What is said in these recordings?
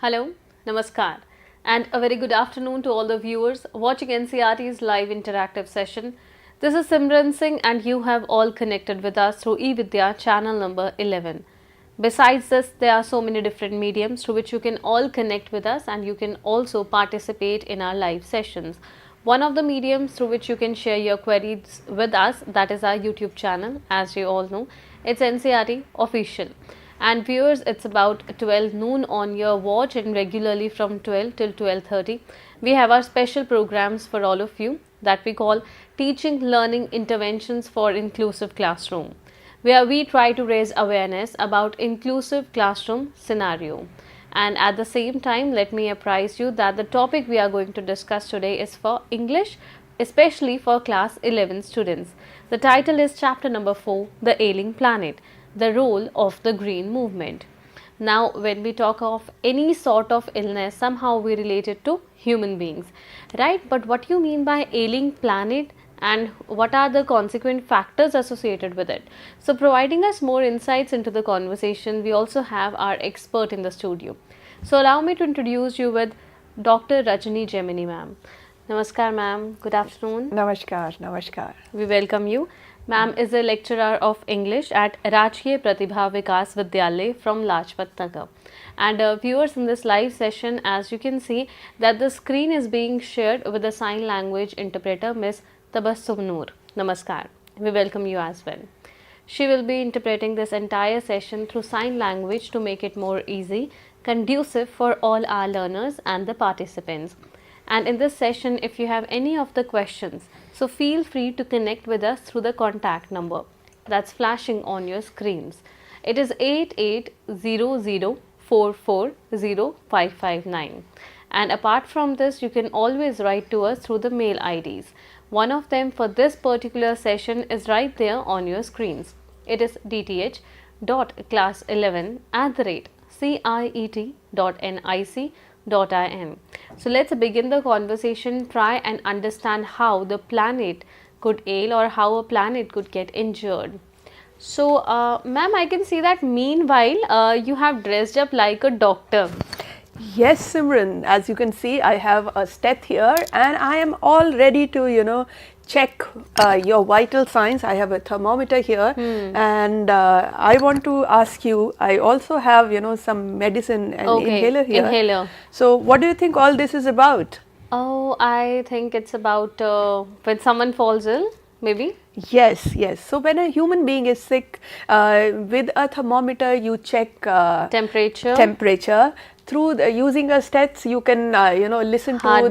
Hello, Namaskar, and a very good afternoon to all the viewers watching NCRT's live interactive session. This is Simran Singh, and you have all connected with us through eVidya channel number 11. Besides this, there are so many different mediums through which you can all connect with us, and you can also participate in our live sessions. One of the mediums through which you can share your queries with us, that is our YouTube channel. As you all know, it's NCRT official. And viewers, it's about 12 noon on your watch, and regularly from 12 till 12:30 we have our special programs for all of you that we call Teaching Learning Interventions for Inclusive Classroom, where we try to raise awareness about inclusive classroom scenario. And at the same time, let me apprise you that the topic we are going to discuss today is for English, especially for class 11 students. The title is chapter number 4, The Ailing Planet, the role of the green movement. Now, when we talk of any sort of illness, somehow we relate it to human beings, right? But what you mean by ailing planet, and what are the consequent factors associated with it? So, providing us more insights into the conversation, we also have our expert in the studio. So, allow me to introduce you with Dr. Rajni Gemini ma'am. Namaskar ma'am, good afternoon. Namaskar, namaskar. We welcome you. Ma'am is a lecturer of English at Rajkiya Pratibha Vikas Vidyalaya from Lajpat Nagar. And viewers, in this live session, as you can see that the screen is being shared with the sign language interpreter Miss Tabassum Noor. Namaskar. We welcome you as well. She will be interpreting this entire session through sign language to make it more easy, conducive for all our learners and the participants. And in this session, if you have any of the questions, so feel free to connect with us through the contact number that's flashing on your screens. It is 8800440559. And apart from this, you can always write to us through the mail IDs. One of them for this particular session is right there on your screens. It is dth.class11@ciet.nic.in. So let's begin the conversation, try and understand how the planet could ail or how a planet could get injured. So ma'am, I can see that meanwhile you have dressed up like a doctor. Yes, Simran, as you can see, I have a steth here and I am all ready to, check your vital signs. I have a thermometer here and I want to ask you, I also have, some medicine and inhaler here. Inhaler. So what do you think all this is about? Oh, I think it's about when someone falls ill, maybe. Yes, yes. So when a human being is sick, with a thermometer you check temperature. Through using a steths, you can listen to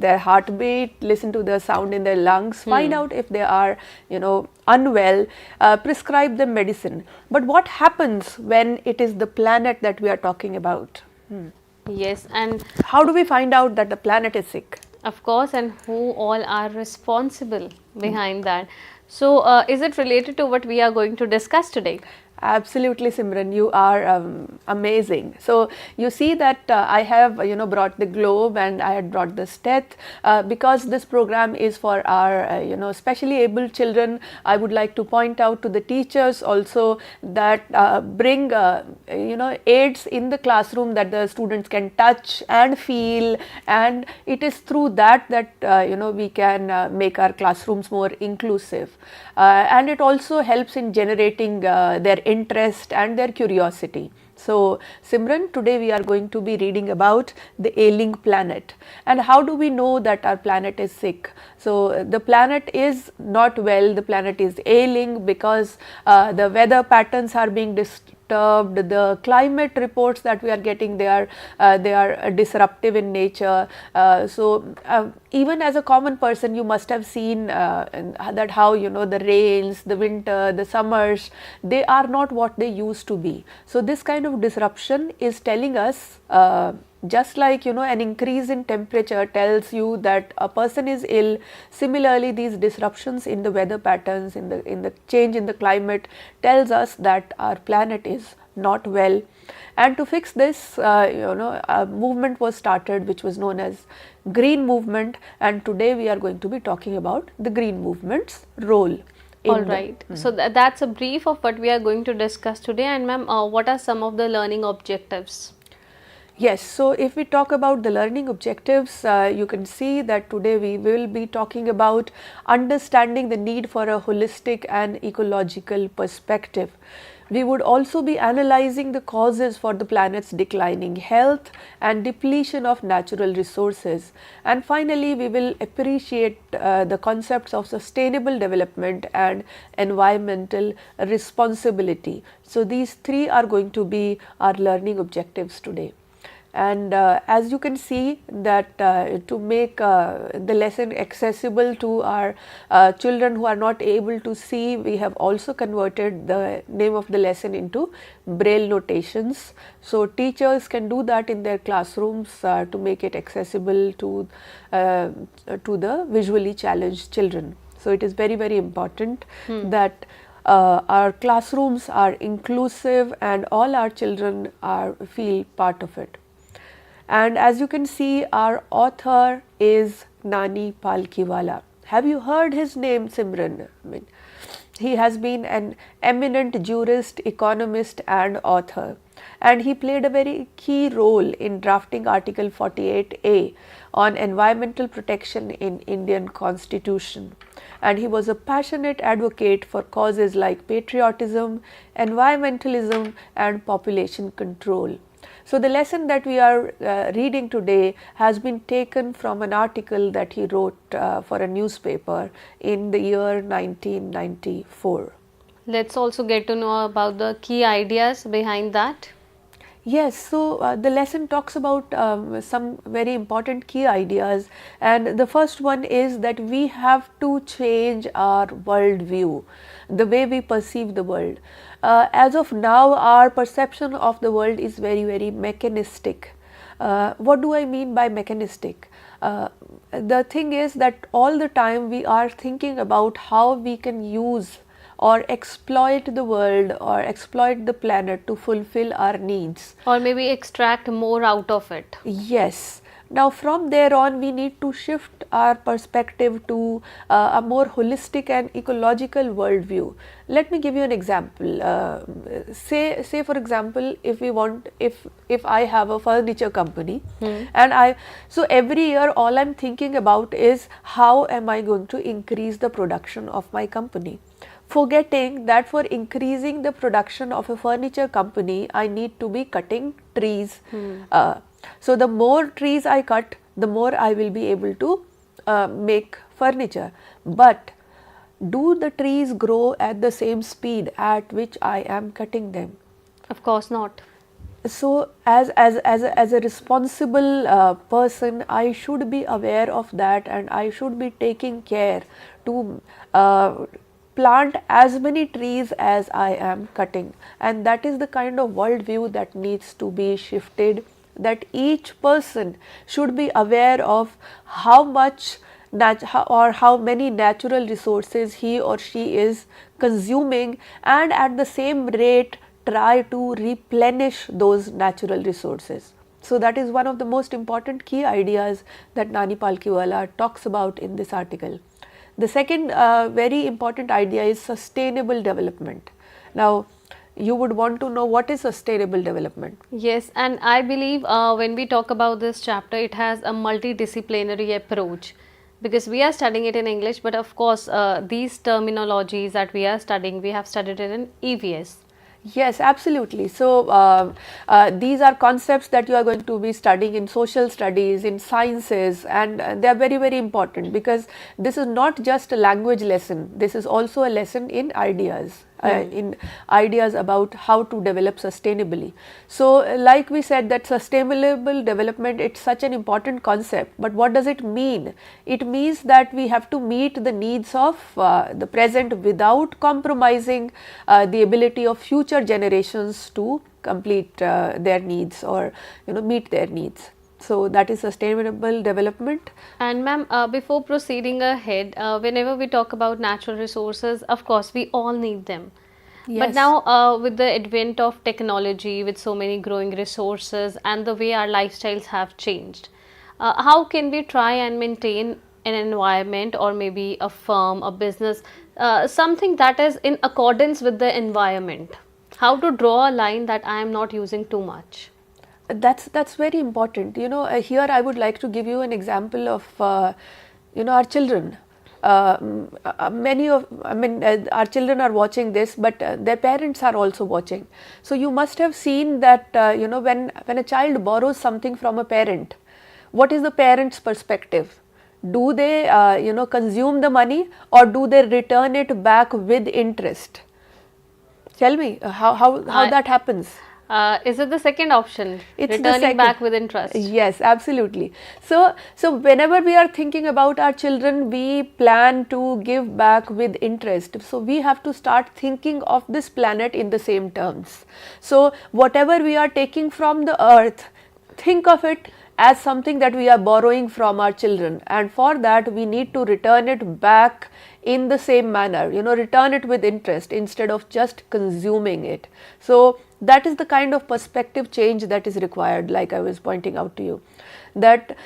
their heartbeat, listen to the sound in their lungs, find out if they are unwell, prescribe them medicine. But what happens when it is the planet that we are talking about? Yes, and how do we find out that the planet is sick? Of course, and who all are responsible behind that? So, is it related to what we are going to discuss today? Absolutely, Simran, you are amazing. So you see that I have brought the globe and I had brought the steth because this program is for our specially able children. I would like to point out to the teachers also that bring aids in the classroom that the students can touch and feel, and it is through that we can make our classrooms more inclusive, and it also helps in generating their interest and their curiosity. So Simran, today we are going to be reading about the ailing planet and how do we know that our planet is sick. So the planet is not well, the planet is ailing because the weather patterns are being disturbed, the climate reports that we are getting, they are disruptive in nature. So even as a common person, you must have seen that how the rains, the winter, the summers, they are not what they used to be. So this kind of disruption is telling us, just like an increase in temperature tells you that a person is ill, similarly these disruptions in the weather patterns, in the change in the climate tells us that our planet is not well. And to fix this, a movement was started which was known as Green Movement, and today we are going to be talking about the Green Movement's role. All right. So that's a brief of what we are going to discuss today. And ma'am, what are some of the learning objectives? Yes, so if we talk about the learning objectives, you can see that today we will be talking about understanding the need for a holistic and ecological perspective. We would also be analyzing the causes for the planet's declining health and depletion of natural resources. And finally, we will appreciate the concepts of sustainable development and environmental responsibility. So, these three are going to be our learning objectives today. And as you can see that to make the lesson accessible to our children who are not able to see, we have also converted the name of the lesson into braille notations. So, teachers can do that in their classrooms to make it accessible to the visually challenged children. So, it is very, very important that our classrooms are inclusive and all our children feel part of it. And as you can see, our author is Nani Palkhiwala. Have you heard his name, Simran? I mean, he has been an eminent jurist, economist and author, and he played a very key role in drafting Article 48A on environmental protection in Indian Constitution. And he was a passionate advocate for causes like patriotism, environmentalism and population control. So, the lesson that we are reading today has been taken from an article that he wrote for a newspaper in the year 1994. Let's also get to know about the key ideas behind that. Yes, so the lesson talks about some very important key ideas, and the first one is that we have to change our worldview, the way we perceive the world. As of now, our perception of the world is very, very mechanistic. What do I mean by mechanistic? The thing is that all the time we are thinking about how we can use or exploit the world or exploit the planet to fulfill our needs. Or maybe extract more out of it. Yes. Now, from there on, we need to shift our perspective to a more holistic and ecological worldview. Let me give you an example. Say for example, if I have a furniture company, and so every year all I'm thinking about is how am I going to increase the production of my company, forgetting that for increasing the production of a furniture company, I need to be cutting trees. So, the more trees I cut, the more I will be able to make furniture. But do the trees grow at the same speed at which I am cutting them? Of course not. So, as a responsible person, I should be aware of that, and I should be taking care to plant as many trees as I am cutting. And that is the kind of worldview that needs to be shifted, that each person should be aware of how much or how many natural resources he or she is consuming, and at the same rate try to replenish those natural resources. So, that is one of the most important key ideas that Nani Palkhiwala talks about in this article. The second very important idea is sustainable development. Now, you would want to know what is sustainable development. Yes, and I believe when we talk about this chapter, it has a multidisciplinary approach, because we are studying it in English, but of course these terminologies that we are studying, we have studied it in EVS. Yes, absolutely. So, these are concepts that you are going to be studying in social studies, in sciences, and they are very, very important, because this is not just a language lesson, this is also a lesson in ideas. In ideas about how to develop sustainably. So, like we said, that sustainable development, it's such an important concept, but what does it mean? It means that we have to meet the needs of the present without compromising the ability of future generations to complete their needs, or meet their needs. So, that is sustainable development. And ma'am, before proceeding ahead, whenever we talk about natural resources, of course we all need them. Yes. But now with the advent of technology, with so many growing resources and the way our lifestyles have changed, how can we try and maintain an environment, or maybe a firm, a business, something that is in accordance with the environment? How to draw a line that I am not using too much? That's very important. Here I would like to give you an example of our children. Our children are watching this, but their parents are also watching. So you must have seen that when a child borrows something from a parent, what is the parent's perspective? Do they consume the money, or do they return it back with interest? Tell me how that happens. Is it the second option? It's returning back with interest. Yes, absolutely. So whenever we are thinking about our children, we plan to give back with interest. So we have to start thinking of this planet in the same terms. So whatever we are taking from the earth, think of it as something that we are borrowing from our children, and for that we need to return it back in the same manner, return it with interest instead of just consuming it. So that is the kind of perspective change that is required, like I was pointing out to you, that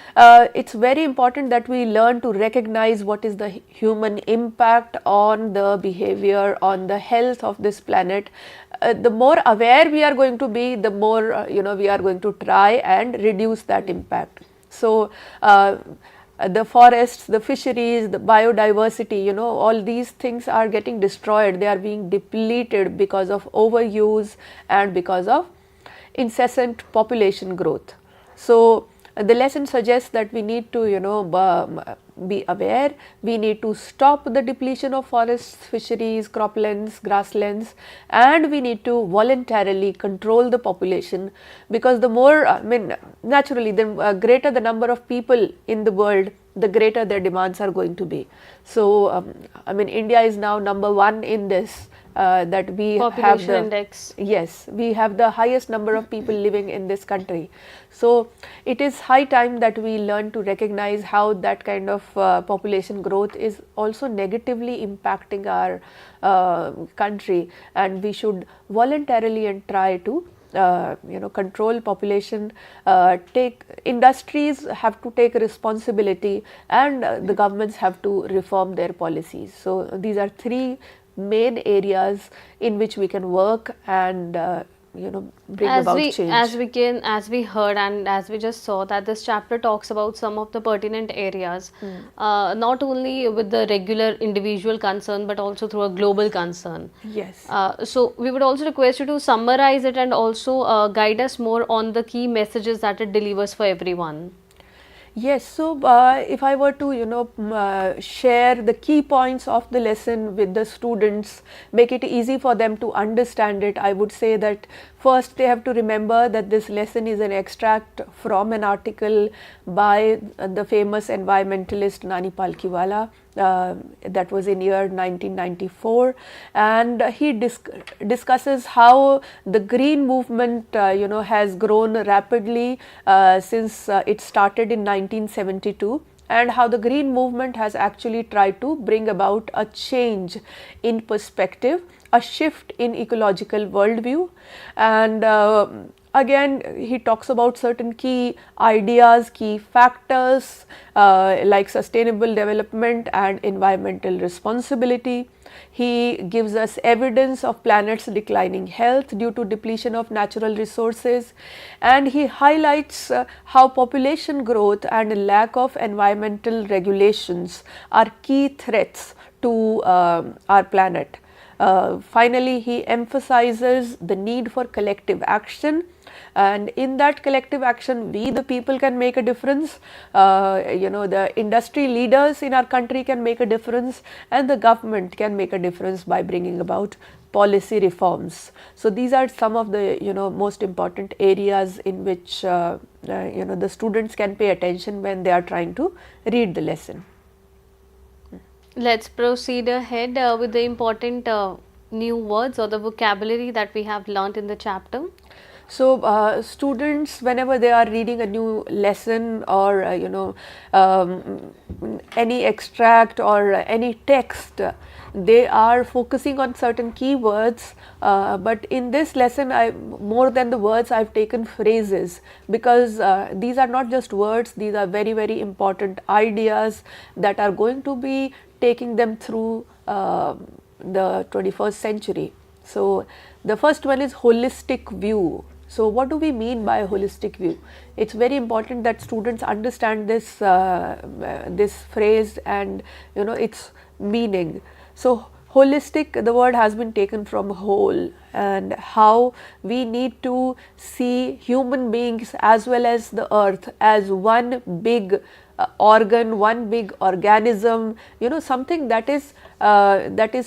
it's very important that we learn to recognize what is the human impact on the behavior, on the health of this planet. The more aware we are going to be, the more we are going to try and reduce that impact. So the forests, the fisheries, the biodiversity, all these things are getting destroyed. They are being depleted because of overuse and because of incessant population growth. So the lesson suggests that we need to be aware. We need to stop the depletion of forests, fisheries, croplands, grasslands, and we need to voluntarily control the population, because the more naturally, the greater the number of people in the world, the greater their demands are going to be. So India is now #1 in this, that we population have the index. Yes, we have the highest number of people living in this country. So it is high time that we learn to recognize how that kind of population growth is also negatively impacting our country, and we should voluntarily and try to control population. Take industries have to take responsibility, and the governments have to reform their policies. So these are three main areas in which we can work and bring about change. As we heard and as we just saw, that this chapter talks about some of the pertinent areas, not only with the regular individual concern but also through a global concern. Yes. So we would also request you to summarize it and also guide us more on the key messages that it delivers for everyone. Yes, so if I were to share the key points of the lesson with the students, make it easy for them to understand it, I would say that first they have to remember that this lesson is an extract from an article by the famous environmentalist Nani Palkhiwala, that was in year 1994, and he discusses how the green movement has grown rapidly since it started in 1972, and how the green movement has actually tried to bring about a change in perspective, a shift in ecological worldview. And again, he talks about certain key ideas, key factors like sustainable development and environmental responsibility. He gives us evidence of planet's declining health due to depletion of natural resources, and he highlights how population growth and lack of environmental regulations are key threats to our planet. Finally, he emphasizes the need for collective action, and in that collective action, we the people can make a difference. The industry leaders in our country can make a difference, and the government can make a difference by bringing about policy reforms. So these are some of the most important areas in which the students can pay attention when they are trying to read the lesson. Let's proceed ahead with the important new words or the vocabulary that we have learnt in the chapter. So students, whenever they are reading a new lesson or any extract or any text, they are focusing on certain keywords, but in this lesson, more than the words, I've taken phrases, because these are not just words, these are very, very important ideas that are going to be taking them through the 21st century. So the first one is holistic view. So what do we mean by a holistic view? It's very important that students understand this this phrase and its meaning. So holistic, the word has been taken from whole, and how we need to see human beings as well as the earth as one big organ, one big organism, something that is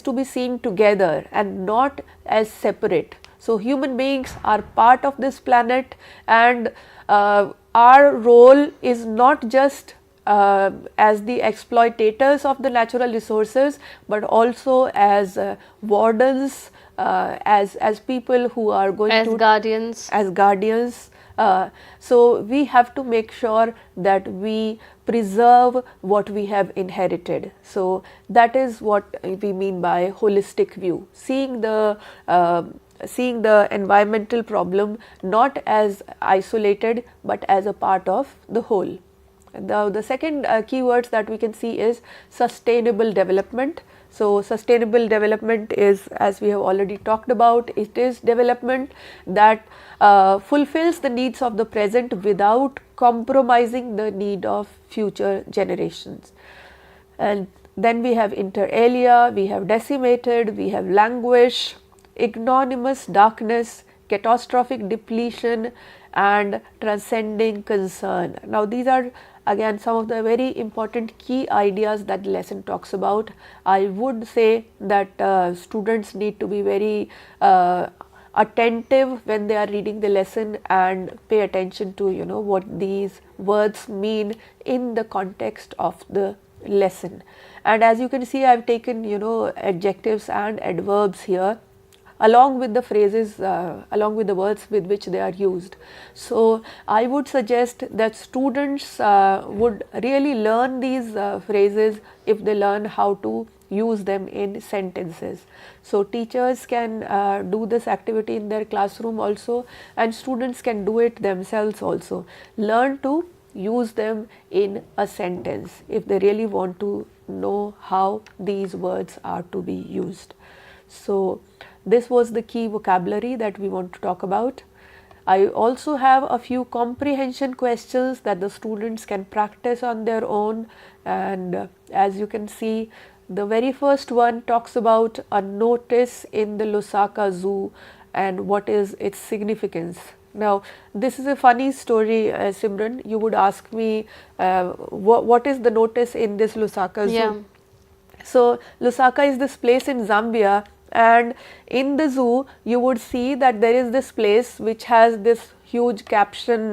to be seen together and not as separate. So human beings are part of this planet, and our role is not just as the exploitators of the natural resources, but also as wardens, as people who are going as to guardians. As guardians. So we have to make sure that we preserve what we have inherited. So that is what we mean by holistic view, seeing the environmental problem not as isolated but as a part of the whole. The second keywords that we can see is sustainable development. So sustainable development is, as we have already talked about, it is development that fulfills the needs of the present without compromising the need of future generations. And then we have inter alia, we have decimated, we have languish, ignominious darkness, catastrophic depletion, and transcending concern. Now these are again some of the very important key ideas that the lesson talks about. I would say that students need to be very attentive when they are reading the lesson and pay attention to what these words mean in the context of the lesson. And as you can see, I have taken adjectives and adverbs here along with the phrases, along with the words with which they are used. So I would suggest that students would really learn these phrases if they learn how to use them in sentences. So teachers can do this activity in their classroom also, and students can do it themselves also. Learn to use them in a sentence if they really want to know how these words are to be used. So this was the key vocabulary that we want to talk about. I also have a few comprehension questions that the students can practice on their own, and as you can see, the very first one talks about a notice in the Lusaka Zoo and what is its significance. Now this is a funny story, Simran. You would ask me what is the notice in this Lusaka Zoo? Yeah. So Lusaka is this place in Zambia, and in the zoo you would see that there is this place which has this huge caption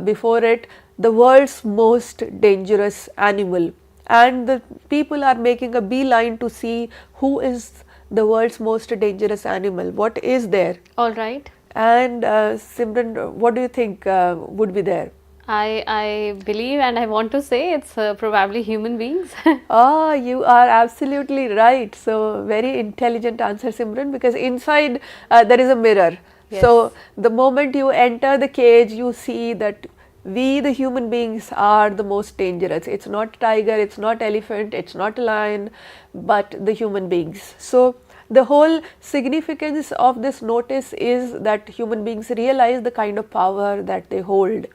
before it, the world's most dangerous animal, and the people are making a beeline to see who is the world's most dangerous animal, what is there. All right. And Simran, what do you think would be there? I believe, and I want to say it's probably human beings. Ah, you are absolutely right. So very intelligent answer, Simran, because inside there is a mirror. Yes. So the moment you enter the cage, you see that we the human beings are the most dangerous. It's not tiger, it's not elephant, it's not lion, but the human beings. So the whole significance of this notice is that human beings realize the kind of power that they hold.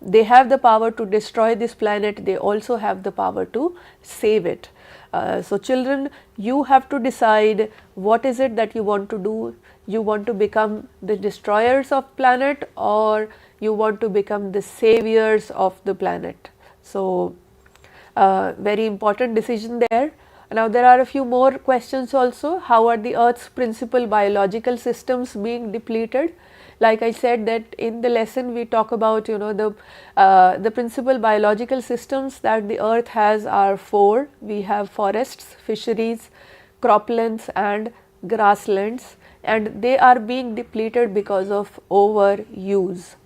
They have the power to destroy this planet, they also have the power to save it. So children, you have to decide what is it that you want to do. You want to become the destroyers of planet, or you want to become the saviors of the planet. So very important decision there. Now there are a few more questions also. How are the Earth's principal biological systems being depleted? Like I said that in the lesson we talk about the principal biological systems that the Earth has are four. We have forests, fisheries, croplands and grasslands, and they are being depleted because of overuse.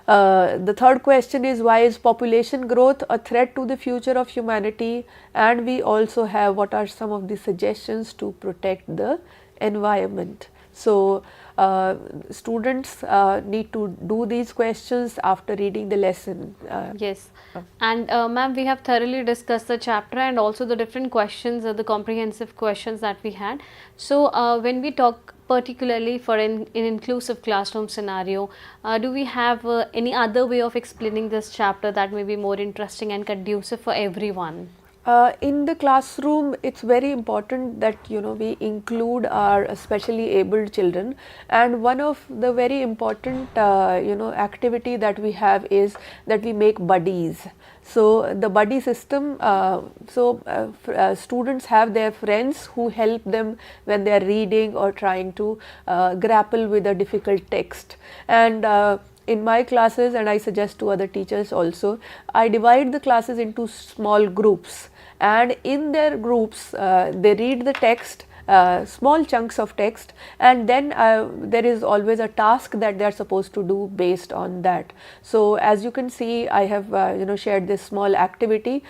The third question is, why is population growth a threat to the future of humanity? And we also have what are some of the suggestions to protect the environment. So students need to do these questions after reading the lesson. Yes, and ma'am, we have thoroughly discussed the chapter and also the different questions, the comprehensive questions that we had. So when we talk particularly for an inclusive classroom scenario, do we have any other way of explaining this chapter that may be more interesting and conducive for everyone? In the classroom, it's very important that we include our specially abled children, and one of the very important activity that we have is that we make buddies. So the buddy system, students have their friends who help them when they are reading or trying to grapple with a difficult text. And in my classes, and I suggest to other teachers also, I divide the classes into small groups, and in their groups they read the text, small chunks of text, and then there is always a task that they are supposed to do based on that. So as you can see, I have shared this small activity.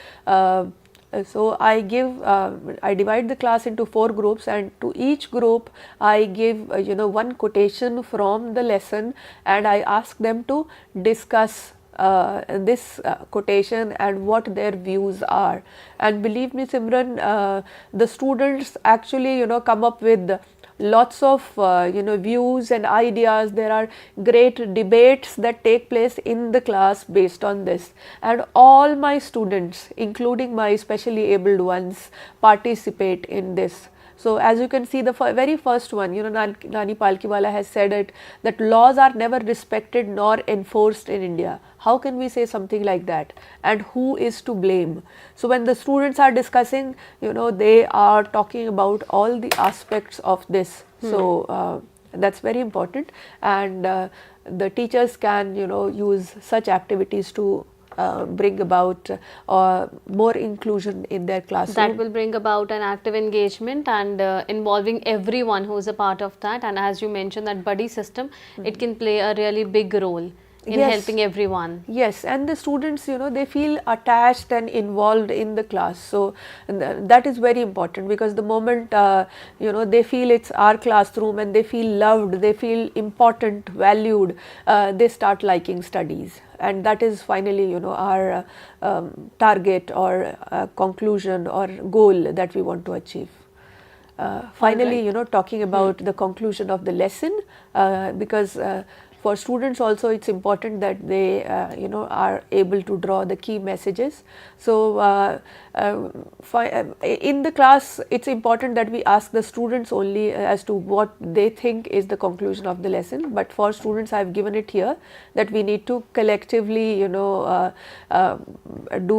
So I divide the class into 4 groups, and to each group I give one quotation from the lesson, and I ask them to discuss this quotation and what their views are. And believe me, Simran, the students actually come up with lots of views and ideas. There are great debates that take place in the class based on this, and all my students, including my specially abled ones, participate in this. So as you can see, the very first one, Nani Palkiwala has said it, that laws are never respected nor enforced in India. How can we say something like that? And who is to blame? So when the students are discussing, they are talking about all the aspects of this. So that's very important, and the teachers can use such activities to bring about more inclusion in their classroom. That will bring about an active engagement and involving everyone who is a part of that. And as you mentioned, that buddy system, it can play a really big role in helping everyone. Yes, and the students, they feel attached and involved in the class. So that is very important, because the moment they feel it's our classroom and they feel loved, they feel important, valued, they start liking studies. And that is finally our target or conclusion or goal that we want to achieve. Finally, talking about the conclusion of the lesson, because for students also it's important that they are able to draw the key messages. So in the class, it's important that we ask the students only as to what they think is the conclusion of the lesson. But for students, I've given it here that we need to collectively do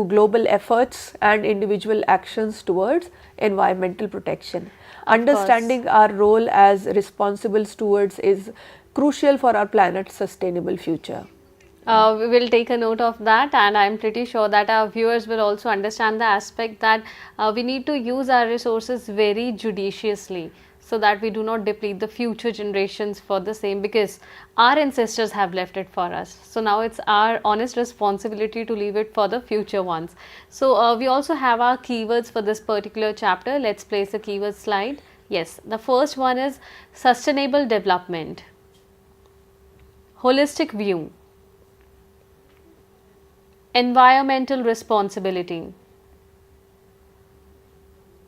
global efforts and individual actions towards environmental protection. Understanding our role as responsible stewards is crucial for our planet's sustainable future. We will take a note of that, and I am pretty sure that our viewers will also understand the aspect that we need to use our resources very judiciously, so that we do not deplete the future generations for the same, because our ancestors have left it for us. So now it's our honest responsibility to leave it for the future ones. So we also have our keywords for this particular chapter. Let's place the keyword slide. Yes, the first one is sustainable development, holistic view, environmental responsibility.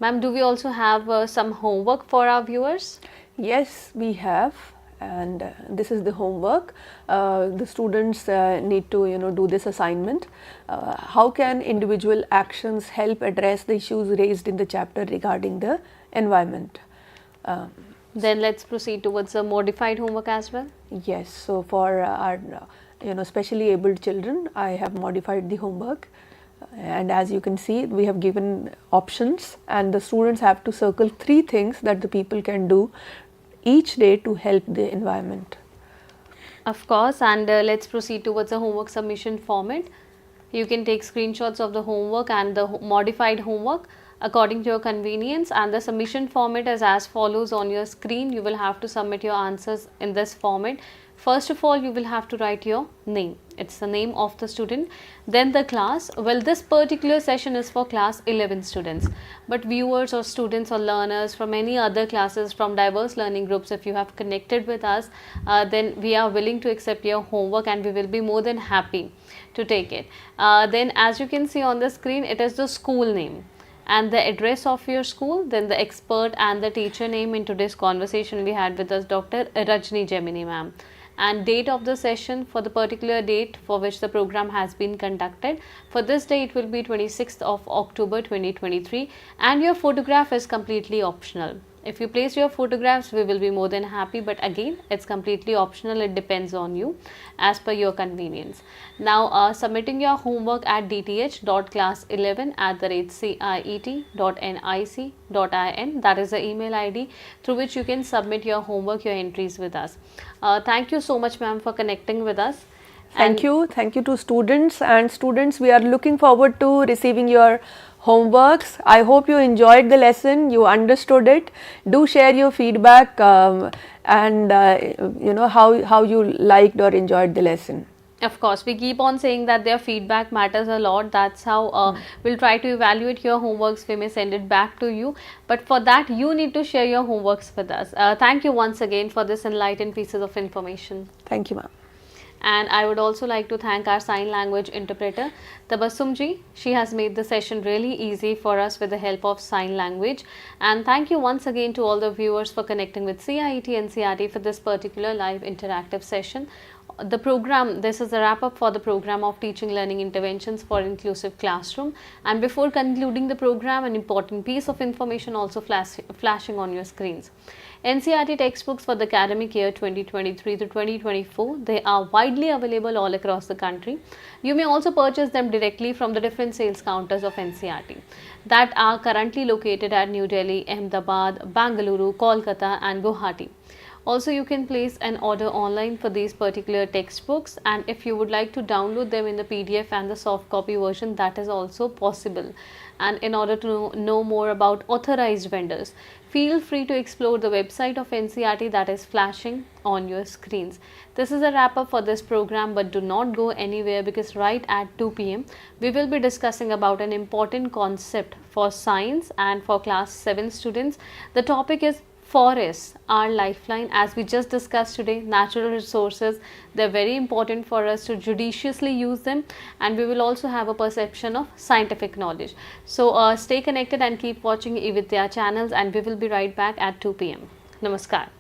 Ma'am, do we also have some homework for our viewers? Yes, we have, and this is the homework. The students need to do this assignment. How can individual actions help address the issues raised in the chapter regarding the environment? Then let's proceed towards a modified homework as well. Yes, so for our specially abled children, I have modified the homework, and as you can see, we have given options, and the students have to circle 3 things that the people can do each day to help the environment. Of course, and let's proceed towards a homework submission format. You can take screenshots of the homework and the modified homework according to your convenience, and the submission format is as follows on your screen. You will have to submit your answers in this format. First of all, you will have to write your name. It's the name of the student. Then the class. Well, this particular session is for class 11 students. But viewers or students or learners from any other classes from diverse learning groups, if you have connected with us, then we are willing to accept your homework, and we will be more than happy to take it. Then as you can see on the screen, it is the school name. and the address of your school, then the expert and the teacher name. In today's conversation we had with us Dr. Rajni Gemini ma'am, and date of the session for the particular date for which the program has been conducted. For this day it will be 26th of October 2023, and your photograph is completely optional. If you place your photographs, we will be more than happy, but again it's completely optional. It depends on you as per your convenience. Now submitting your homework at dth.class11@ciet.nic.in, that is the email ID through which you can submit your homework, your entries with us. Thank you so much ma'am for connecting with us. Thank you to students, and students, we are looking forward to receiving your homeworks. I hope you enjoyed the lesson, you understood it. Do share your feedback and you know how you liked or enjoyed the lesson. Of course, we keep on saying that their feedback matters a lot. That's how we'll try to evaluate your homeworks. We may send it back to you, but for that you need to share your homeworks with us. Thank you once again for this enlightened pieces of information. Thank you ma'am. And I would also like to thank our sign language interpreter Tabassum ji. She has made the session really easy for us with the help of sign language. And thank you once again to all the viewers for connecting with CIET NCERT for this particular live interactive session. The program, this is a wrap up for the program of teaching learning interventions for inclusive classroom. And before concluding the program, an important piece of information also flashing on your screens. NCERT textbooks for the academic year 2023 to 2024, they are widely available all across the country. You may also purchase them directly from the different sales counters of NCERT that are currently located at New Delhi, Ahmedabad, Bangalore, Kolkata and Guwahati. Also, you can place an order online for these particular textbooks, and if you would like to download them in the PDF and the soft copy version, that is also possible. And in order to know more about authorized vendors, feel free to explore the website of NCERT that is flashing on your screens. This is a wrap up for this program, but do not go anywhere, because right at 2 p.m. we will be discussing about an important concept for science and for class 7 students. The topic is forests, our lifeline. As we just discussed today, natural resources, they're very important for us to judiciously use them, and we will also have a perception of scientific knowledge. So stay connected and keep watching eVidya channels, and we will be right back at 2 p.m. Namaskar.